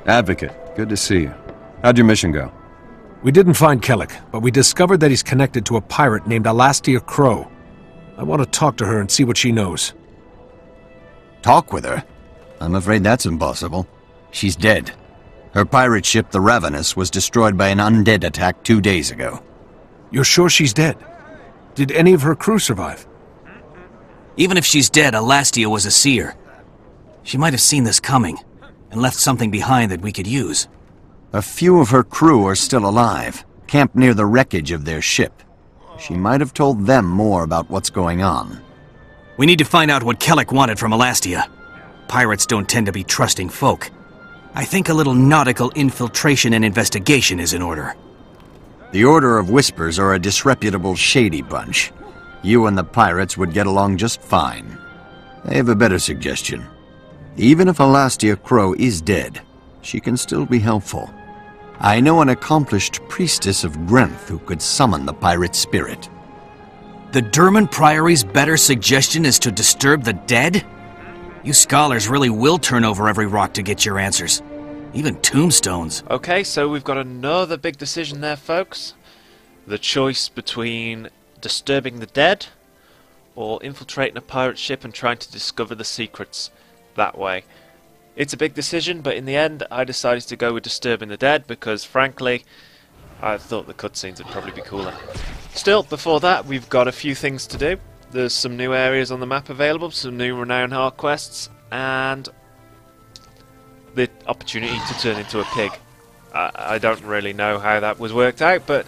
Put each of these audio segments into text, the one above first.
Advocate, good to see you. How'd your mission go? We didn't find Kelleck, but we discovered that he's connected to a pirate named Alastia Crow. I want to talk to her and see what she knows. Talk with her? I'm afraid that's impossible. She's dead. Her pirate ship, the Ravenous, was destroyed by an undead attack 2 days ago. You're sure she's dead? Did any of her crew survive? Even if she's dead, Alastia was a seer. She might have seen this coming, and left something behind that we could use. A few of her crew are still alive, camped near the wreckage of their ship. She might have told them more about what's going on. We need to find out what Kelleck wanted from Alastia. Pirates don't tend to be trusting folk. I think a little nautical infiltration and investigation is in order. The Order of Whispers are a disreputable, shady bunch. You and the pirates would get along just fine. I have a better suggestion. Even if Alastia Crow is dead, she can still be helpful. I know an accomplished priestess of Grenth who could summon the pirate spirit. The Durman Priory's better suggestion is to disturb the dead? You scholars really will turn over every rock to get your answers. Even tombstones. Okay, so we've got another big decision there, folks. The choice between disturbing the dead or infiltrating a pirate ship and trying to discover the secrets that way. It's a big decision, but in the end I decided to go with disturbing the dead because, frankly, I thought the cutscenes would probably be cooler. Still, before that, we've got a few things to do. There's some new areas on the map available, some new Renown Heart quests, and the opportunity to turn into a pig. I don't really know how that was worked out, but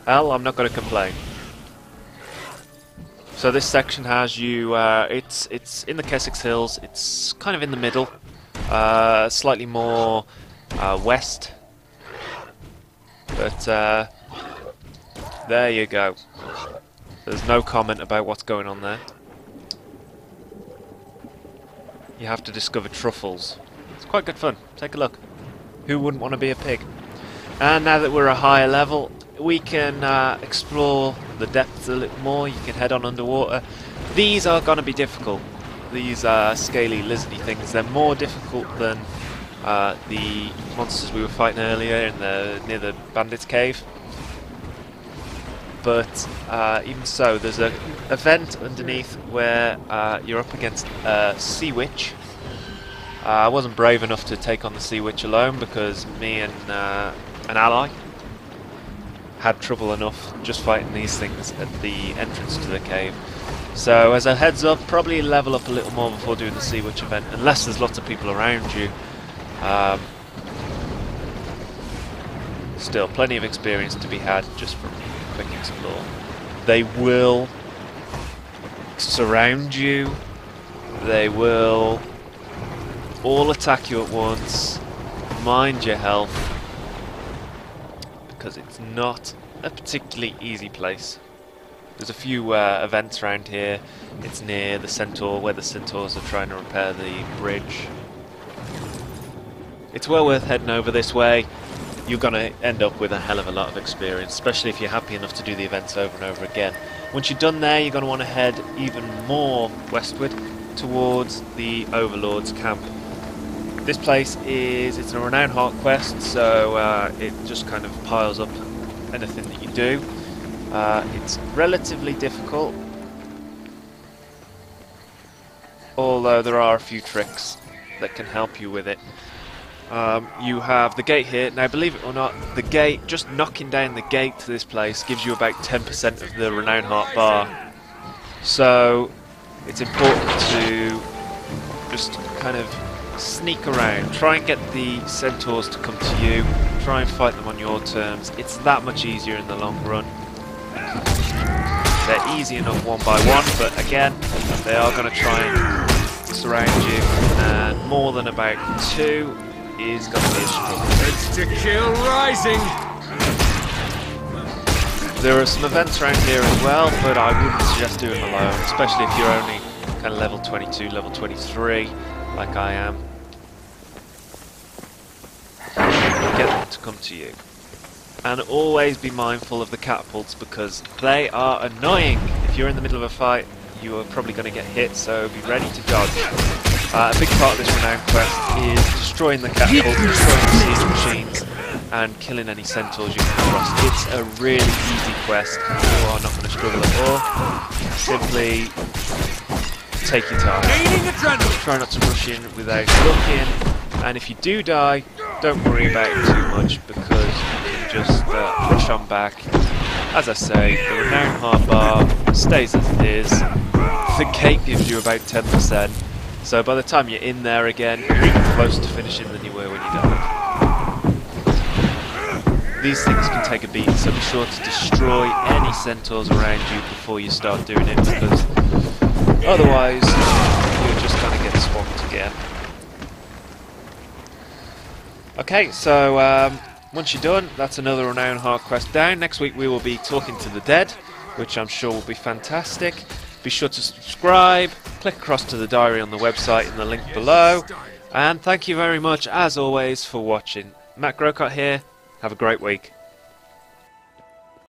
hell, I'm not going to complain. So this section has you, it's in the Kessex Hills, it's kind of in the middle, slightly more west, but there you go. There's no comment about what's going on there. You have to discover truffles. It's quite good fun. Take a look. Who wouldn't want to be a pig? And now that we're a higher level, we can explore the depths a little more. You can head on underwater. These are going to be difficult. These scaly, lizardy things. They're more difficult than the monsters we were fighting earlier near the bandits' cave. But even so, there's an event underneath where you're up against a sea witch. I wasn't brave enough to take on the sea witch alone because me and an ally had trouble enough just fighting these things at the entrance to the cave. So as a heads up, probably level up a little more before doing the sea witch event, unless there's lots of people around you. Still, plenty of experience to be had just from quick explore. They will surround you. They will all attack you at once. Mind your health, because it's not a particularly easy place. There's a few events around here. It's near the Centaur, where the Centaurs are trying to repair the bridge. It's well worth heading over this way. You're going to end up with a hell of a lot of experience, especially if you're happy enough to do the events over and over again. Once you're done there, you're going to want to head even more westward towards the Overlord's camp. This place it's a Renown Heart quest, so it just kind of piles up anything that you do. It's relatively difficult, although there are a few tricks that can help you with it. You have the gate here. Now, believe it or not, the gate, just knocking down the gate to this place gives you about 10% of the Renown Heart bar. So it's important to just kind of sneak around, try and get the Centaurs to come to you, try and fight them on your terms. It's that much easier in the long run. They're easy enough one by one, but again, they are going to try and surround you, and more than about two is going to be a struggle. It's to kill rising! There are some events around here as well, but I wouldn't suggest doing them alone, especially if you're only kind of level 22, level 23, like I am. Get them to come to you. And always be mindful of the catapults, because they are annoying. If you're in the middle of a fight, you are probably going to get hit, so be ready to dodge. A big part of this renown quest is destroying the catapult, destroying the siege machines, and killing any centaurs you come across. It's a really easy quest. You are not going to struggle at all. Simply take your time. Try not to rush in without looking, and if you do die, don't worry about it too much because you can just rush on back. As I say, the renown hardbar stays as it is. The gate gives you about 10%, so by the time you're in there again, you're even closer to finishing than you were when you died. These things can take a beating, so be sure to destroy any centaurs around you before you start doing it, because otherwise you're just going to get swamped again. Okay, so once you're done, that's another renown hard quest down. Next week we will be talking to the dead, which I'm sure will be fantastic. Be sure to subscribe, click across to the diary on the website in the link below, and thank you very much as always for watching. Matt Grocott here, have a great week.